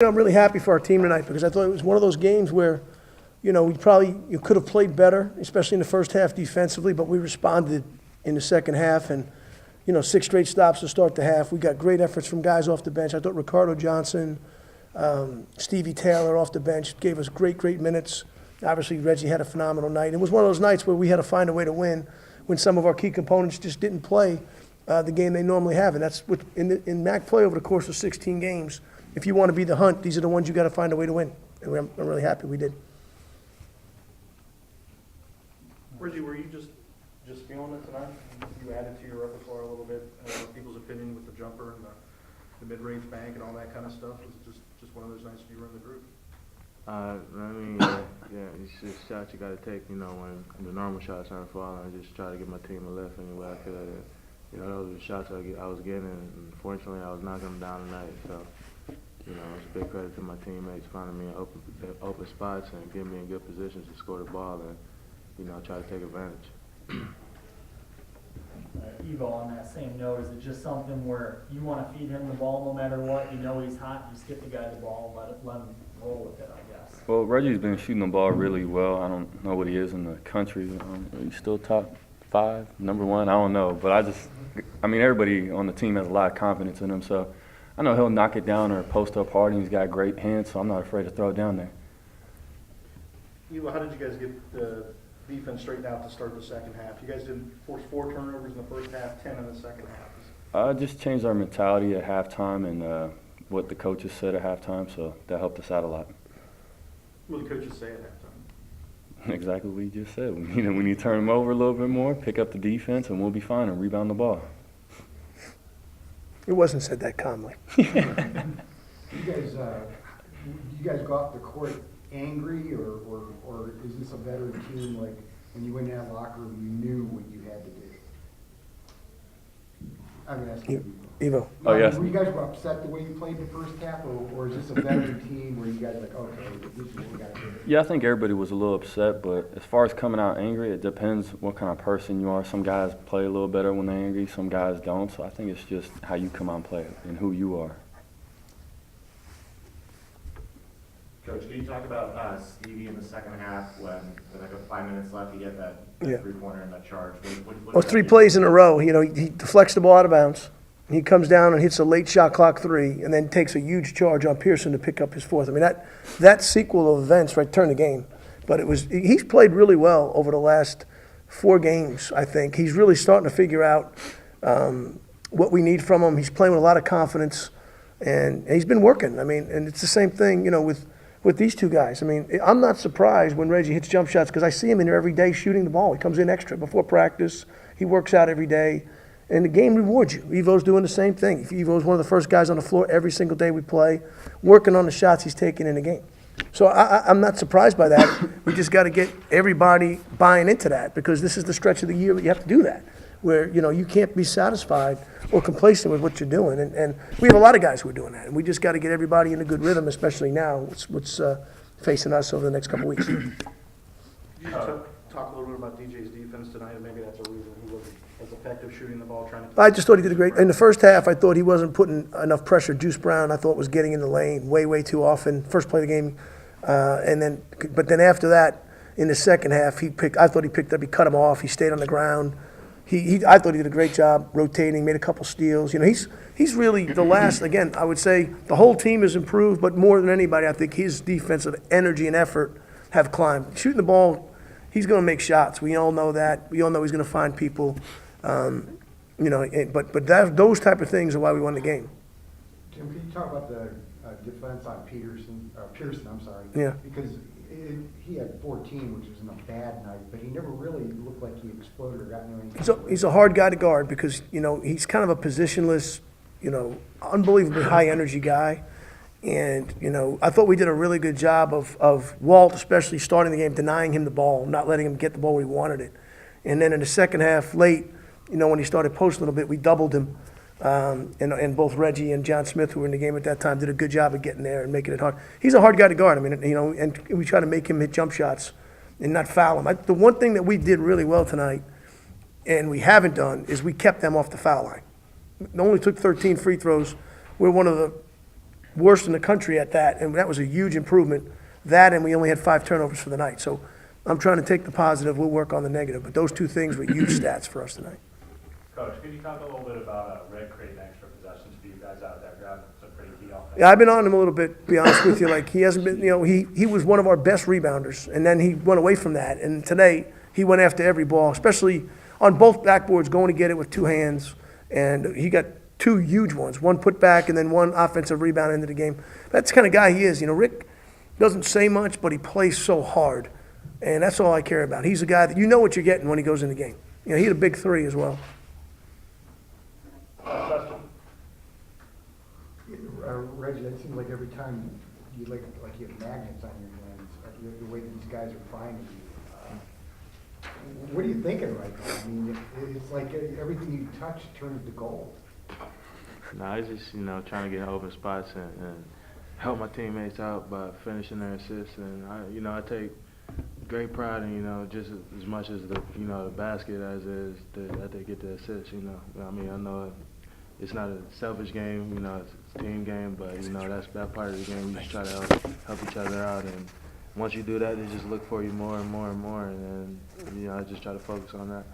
I'm really happy for our team tonight because I thought it was one of those games where, you could have played better, especially in the first half defensively, but we responded in the second half and, 6 straight stops to start the half. We got great efforts from guys off the bench. I thought Ricardo Johnson, Stevie Taylor off the bench gave us great minutes. Obviously, Reggie had a phenomenal night. It was one of those nights where we had to find a way to win when some of our key components just didn't play the game they normally have. And that's what, in MAC play over the course of 16 games, if you want to be the hunt, these are the ones you got to find a way to win. And I'm really happy we did. Reggie, were you just feeling it tonight? You added to your repertoire a little bit. People's opinion with the jumper and the mid-range bank and all that kind of stuff. Was it just one of those nights you were in the group? It's just shots you got to take. When the normal shots aren't falling, I just try to give my team a lift any way I could. Those were the shots I was getting, and fortunately, I was knocking them down tonight. So. It's a big credit to my teammates finding me in open spots and getting me in good positions to score the ball and, try to take advantage. Evo, on that same note, is it just something where you want to feed him the ball no matter what? He's hot, just get the guy the ball and let him roll with it, I guess. Well, Reggie's been shooting the ball really well. I don't know what he is in the country. He's still top 5, number 1, I don't know. But everybody on the team has a lot of confidence in him, so I know he'll knock it down or post up hard, and he's got great hands, so I'm not afraid to throw it down there. Evo, how did you guys get the defense straightened out to start the second half? You guys didn't force 4 turnovers in the first half, 10 in the second half. Just changed our mentality at halftime and what the coaches said at halftime, so that helped us out a lot. What did the coaches say at halftime? Exactly what you just said. We need to turn them over a little bit more, pick up the defense, and we'll be fine and rebound the ball. It wasn't said that calmly. You guys go off the court angry, or is this a better team? Like when you went in that locker room, you knew what you had to do. I'm gonna ask you, Evo. Oh yes. Were you guys upset the way you played the first half, or is this a better team where you guys are like, okay, this is what we got to do? Yeah, I think everybody was a little upset, but as far as coming out angry, it depends what kind of person you are. Some guys play a little better when they're angry, some guys don't. So I think it's just how you come out and play and who you are. Coach, can you talk about Stevie in the second half when like 5 minutes left, you get that three-pointer and that charge? Well, 3 plays in a row. He deflects the ball out of bounds. He comes down and hits a late shot clock 3, and then takes a huge charge on Pearson to pick up his 4th. That sequel of events turned the game. But he's played really well over the last 4 games, I think. He's really starting to figure out what we need from him. He's playing with a lot of confidence, and he's been working. And it's the same thing, with these 2 guys. I'm not surprised when Reggie hits jump shots because I see him in there every day shooting the ball. He comes in extra before practice. He works out every day. And the game rewards you. Evo's doing the same thing. Evo's one of the first guys on the floor every single day we play, working on the shots he's taking in the game. So I'm not surprised by that. We just got to get everybody buying into that because this is the stretch of the year that you have to do that, where you can't be satisfied or complacent with what you're doing. And we have a lot of guys who are doing that. And we just got to get everybody in a good rhythm, especially now, what's facing us over the next couple weeks. Could you talk a little bit about DJ's defense tonight, and maybe that's a reason he wasn't as effective shooting the ball, trying to... I just thought he did a great... In the first half, I thought he wasn't putting enough pressure. Juice Brown, I thought, was getting in the lane way too often. First play of the game. But then after that, in the second half, I thought he picked up, he cut him off, he stayed on the ground. I thought he did a great job rotating, made a couple steals. He's really the last, again, I would say the whole team has improved, but more than anybody, I think his defensive energy and effort have climbed. Shooting the ball, he's going to make shots. We all know that. We all know he's going to find people. But those type of things are why we won the game. Tim, can you talk about the defense on Pearson? I'm sorry. Yeah. Because he had 14, which wasn't a bad night, but he never really looked like he exploded or got anything. He's a hard guy to guard because he's kind of a positionless, unbelievably high energy guy. And, I thought we did a really good job of Walt, especially starting the game, denying him the ball, not letting him get the ball where he wanted it. And then in the second half, late, when he started posting a little bit, we doubled him. And both Reggie and John Smith, who were in the game at that time, did a good job of getting there and making it hard. He's a hard guy to guard. And we try to make him hit jump shots and not foul him. The one thing that we did really well tonight, and we haven't done, is we kept them off the foul line. Only took 13 free throws. We're one of the worst in the country at that, and that was a huge improvement. That, and we only had 5 turnovers for the night. So I'm trying to take the positive, we'll work on the negative, but those 2 things were huge stats for us tonight. Coach, could you talk a little bit about Red creating extra possessions for you guys out there, grabbing some pretty key offense? Yeah, I've been on him a little bit, to be honest with you. Like, he hasn't been, he was one of our best rebounders, and then he went away from that. And today, he went after every ball, especially on both backboards, going to get it with 2 hands. And he got 2 huge ones, 1 put back and then 1 offensive rebound into the game. That's the kind of guy he is. Rick doesn't say much, but he plays so hard. And that's all I care about. He's a guy that you know what you're getting when he goes in the game. He had a big 3 as well. Reggie, that seems like every time you you have magnets on your hands, the way that these guys are finding you. What are you thinking right now? I mean, it's like everything you touch turns to gold. No, I just, trying to get open spots and help my teammates out by finishing their assists. And I take great pride in, just as much as the basket as is that they get the assist. I mean, I know it's not a selfish game, it's a team game, but that's that part of the game. You just try to help each other out, and once you do that, they just look for you more and more and more, and then I just try to focus on that.